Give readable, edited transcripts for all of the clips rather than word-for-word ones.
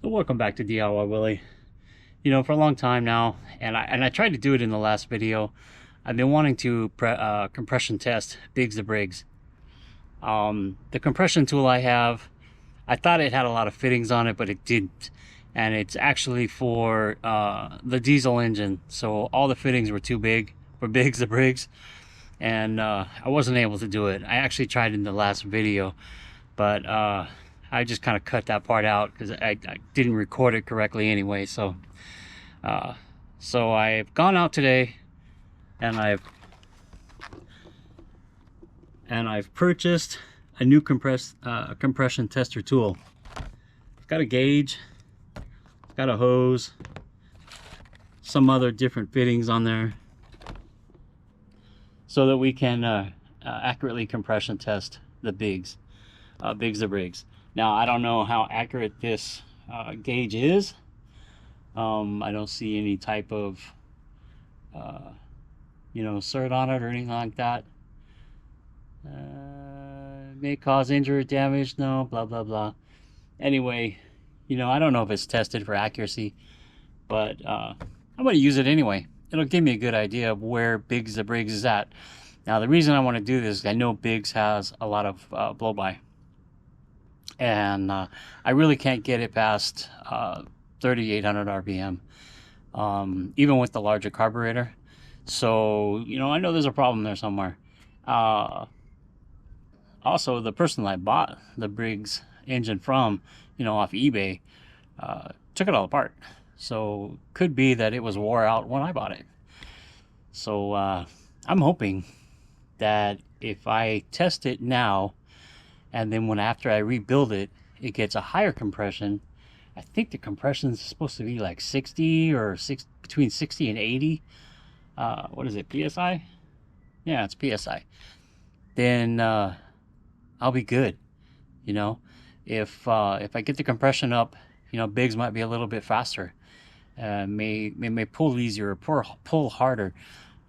Welcome back to DIY Willy. You know, for a long time now, and I tried to do it in the last video, I've been wanting to compression test Briggs the Briggs. The compression tool I have, I thought it had a lot of fittings on it, but it didn't. And it's actually for the diesel engine, so all the fittings were too big for Briggs the Briggs, and I wasn't able to do it. I actually tried in the last video, but I just kind of cut that part out because I didn't record it correctly anyway. So I've gone out today and I've purchased a new compression tester tool. It's got a gauge, it's got a hose, some other different fittings on there, so that we can accurately compression test the Briggs the Briggs. Now, I don't know how accurate this gauge is. I don't see any type of, cert on it or anything like that. May cause injury or damage. No, blah, blah, blah. Anyway, I don't know if it's tested for accuracy, but I'm going to use it anyway. It'll give me a good idea of where Briggs the Briggs is at. Now, the reason I want to do this is I know Briggs has a lot of blow-by. And I really can't get it past 3,800 RPM, even with the larger carburetor. So, I know there's a problem there somewhere. Also, the person I bought the Briggs engine from, off eBay, took it all apart. So, could be that it was wore out when I bought it. So, I'm hoping that if I test it now, and then after I rebuild it, it gets a higher compression. I think the compression is supposed to be like 60 or between 60 and 80. What is it, PSI? Yeah, it's PSI. Then I'll be good. If I get the compression up, Briggs might be a little bit faster. May pull easier or pull harder.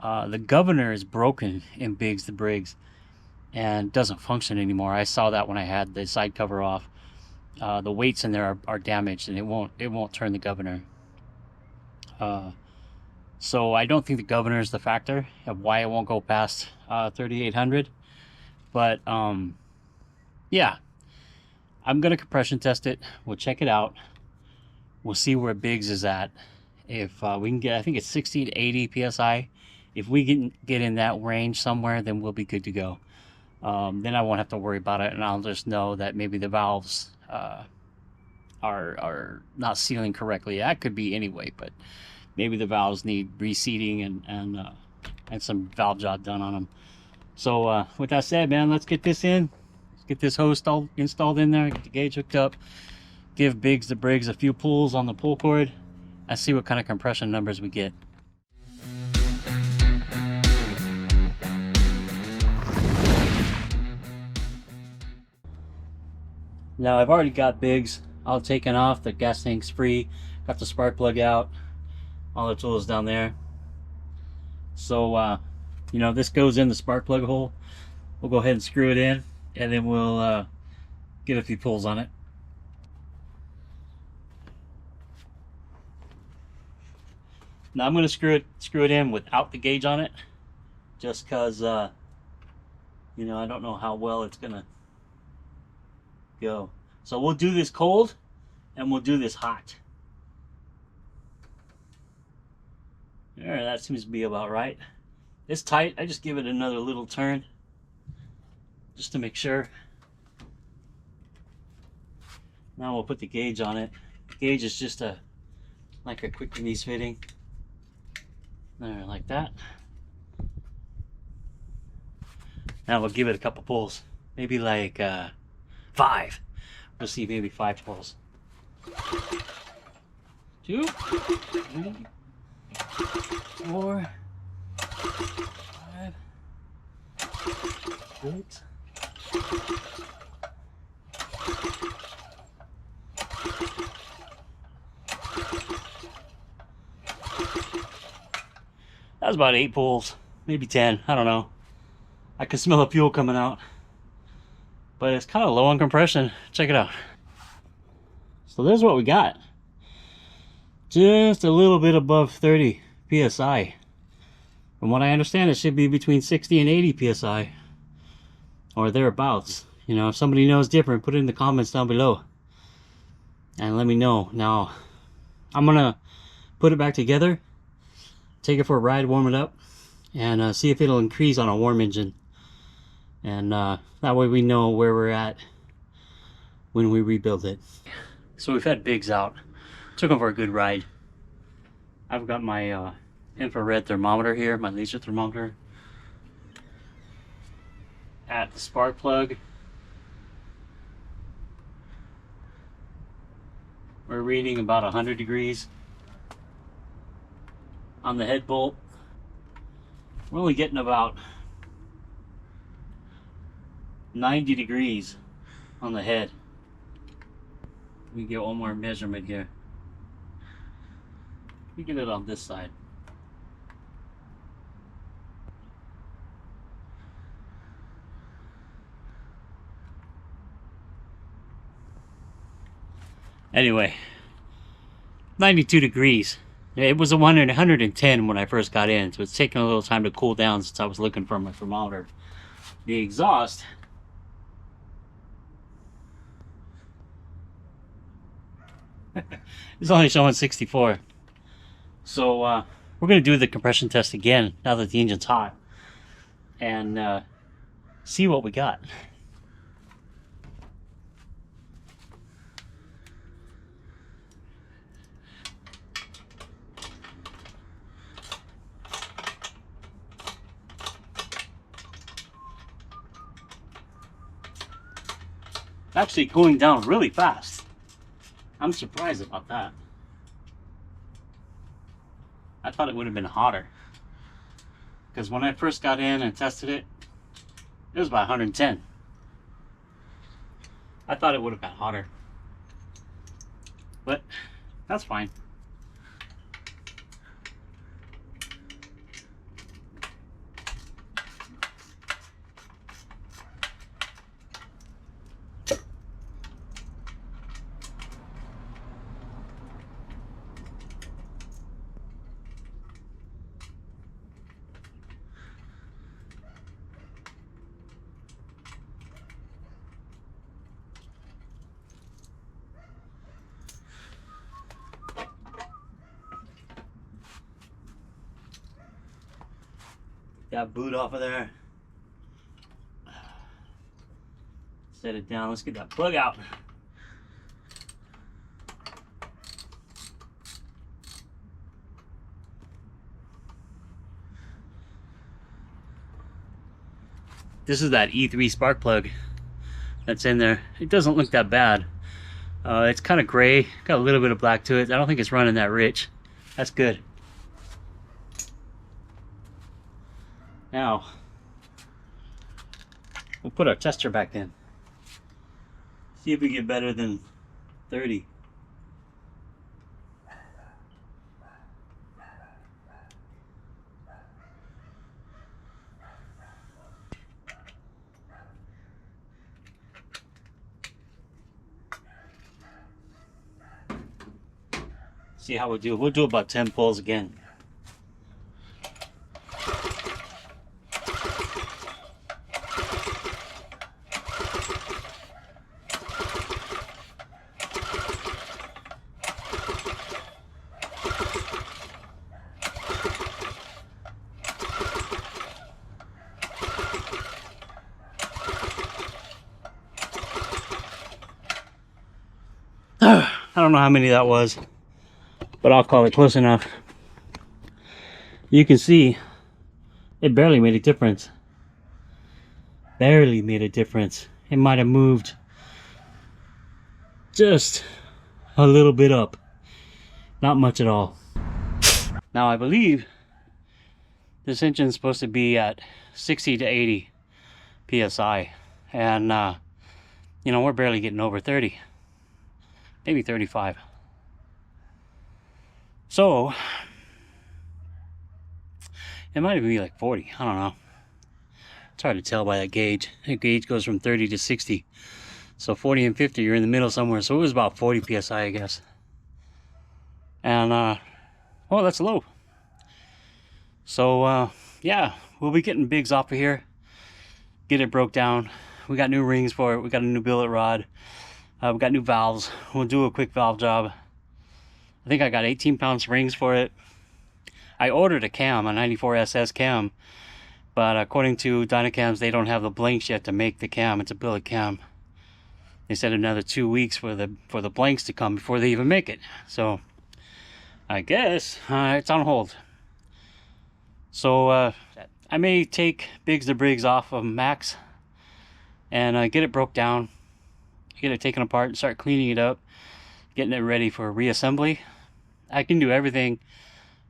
The governor is broken in Briggs the Briggs and doesn't function anymore. I saw that when I had the side cover off. The weights in there are damaged, and it won't turn the governor. So I don't think the governor is the factor of why it won't go past 3,800. But yeah, I'm gonna compression test it. We'll check it out. We'll see where Briggs is at. If we can get, I think it's 60 to 80 psi. If we can get in that range somewhere, then we'll be good to go. Then I won't have to worry about it, and I'll just know that maybe the valves are not sealing correctly. That could be anyway, but maybe the valves need reseating and some valve job done on them. So with that said, man, let's get this in. Let's get this hose installed in there, get the gauge hooked up, give Briggs the Briggs a few pulls on the pull cord, and see what kind of compression numbers we get. Now, I've already got Briggs all taken off. The gas tank's free. Got the spark plug out. All the tools down there. So, this goes in the spark plug hole. We'll go ahead and screw it in, and then we'll get a few pulls on it. Now, I'm going to screw it in without the gauge on it, just because, I don't know how well it's going to go. So we'll do this cold and we'll do this hot. There, that seems to be about right. It's tight. I just give it another little turn just to make sure. Now we'll put the gauge on it. The gauge is just like a quick release fitting. There, like that. Now we'll give it a couple pulls, maybe like 5. We'll see, maybe 5 pulls. 2, 3, 4, 5, 6. That was about 8 pulls, maybe 10. I don't know. I can smell the fuel coming out. But it's kind of low on compression. Check it out. So there's what we got. just a little bit above 30 psi. From what I understand, it should be between 60 and 80 psi, or thereabouts. You know, if somebody knows different, put it in the comments down below and let me know. Now, I'm gonna put it back together, take it for a ride, warm it up, and see if it'll increase on a warm engine. And that way we know where we're at when we rebuild it. So we've had Briggs out, took him for a good ride. I've got my infrared thermometer here, my laser thermometer, at the spark plug. We're reading about 100 degrees. On the head bolt, we're only getting about 90 degrees on the head. We get one more measurement here. We get it on this side. Anyway, 92 degrees. It was 110 when I first got in, so it's taking a little time to cool down since I was looking for my thermometer. The exhaust is only showing 64. So we're going to do the compression test again now that the engine's hot and see what we got. Actually cooling down really fast. I'm surprised about that. I thought it would have been hotter, because when I first got in and tested it, it was about 110. I thought it would have been hotter, but that's fine. Got boot off of there. Set it down. Let's get that plug out. This is that E3 spark plug that's in there. It doesn't look that bad. It's kind of gray, got a little bit of black to it. I don't think it's running that rich. That's good. Now, we'll put our tester back in. See if we get better than 30. See how we do. We'll do about 10 pulls again. I don't know how many that was, but I'll call it close enough. You can see it barely made a difference. Barely made a difference. It might have moved just a little bit up. Not much at all. Now I believe this engine's supposed to be at 60 to 80 psi, and you know, we're barely getting over 30. Maybe 35. So it might even be like 40. I don't know. It's hard to tell by that gauge. The gauge goes from 30 to 60. So 40 and 50, you're in the middle somewhere. So it was about 40 psi, I guess. And well, that's low. So yeah, we'll be getting Briggs off of here, get it broke down. We got new rings for it, we got a new billet rod, we got new valves. We'll do a quick valve job. I think I got 18-pound rings for it. I ordered a cam, a 94SS cam, but according to Dynacams, they don't have the blanks yet to make the cam. It's a billet cam. They said another 2 weeks for the blanks to come before they even make it. So I guess it's on hold. So I may take the Briggs off of Max and get it broke down, get it taken apart, and start cleaning it up, getting it ready for reassembly. I can do everything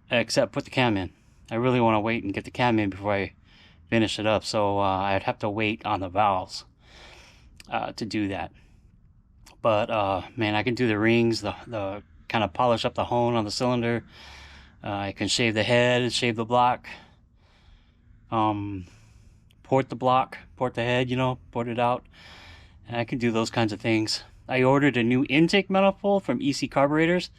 except put the cam in. I really want to wait and get the cam in before I finish it up, so I'd have to wait on the valves to do that. But man, I can do the rings, the kind of polish up the hone on the cylinder. I can shave the head, shave the block, port the block, port the head, you know, port it out. And I can do those kinds of things. I ordered a new intake manifold from EC Carburetors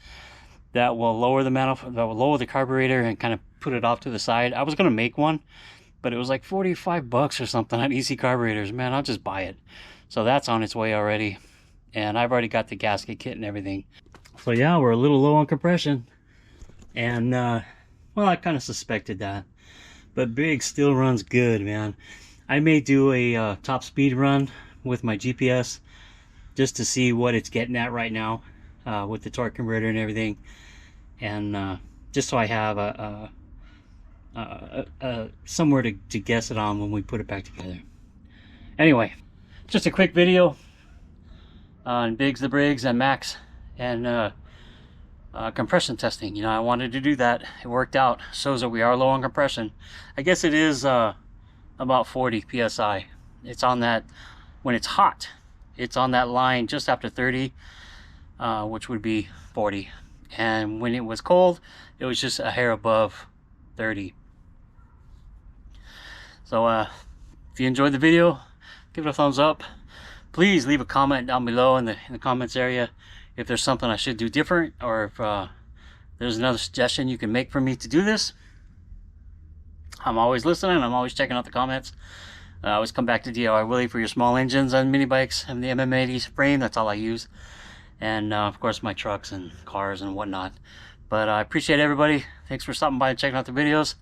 that will lower the manifold, that will lower the carburetor and kind of put it off to the side. I was gonna make one, but it was like 45 bucks or something at EC Carburetors. Man, I'll just buy it. So that's on its way already, and I've already got the gasket kit and everything. So yeah, we're a little low on compression, and well, I kind of suspected that, but Briggs still runs good, man. I may do a top speed run with my GPS just to see what it's getting at right now with the torque converter and everything, and just so I have somewhere to guess it on when we put it back together. Anyway, just a quick video on the Briggs and Max and compression testing. You know, I wanted to do that. It worked out. Shows that we are low on compression. I guess it is about 40 psi. It's on that when it's hot. It's on that line just after 30, which would be 40. And when it was cold, it was just a hair above 30. So if you enjoyed the video, give it a thumbs up. Please leave a comment down below in the comments area if there's something I should do different, or if there's another suggestion you can make for me to do this. I'm always listening. I'm always checking out the comments. I always come back to DIYWILLY for your small engines and mini bikes and the MM80 frame. That's all I use. And of course my trucks and cars and whatnot. But I appreciate everybody. Thanks for stopping by and checking out the videos.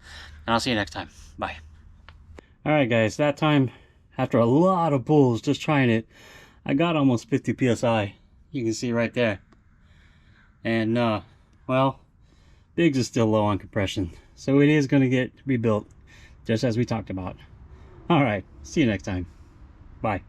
And I'll see you next time. Bye. Alright guys, that time, after a lot of pulls just trying it, I got almost 50 psi. You can see right there. And well, Briggs is still low on compression, so it is going to get rebuilt just as we talked about. Alright, see you next time. Bye.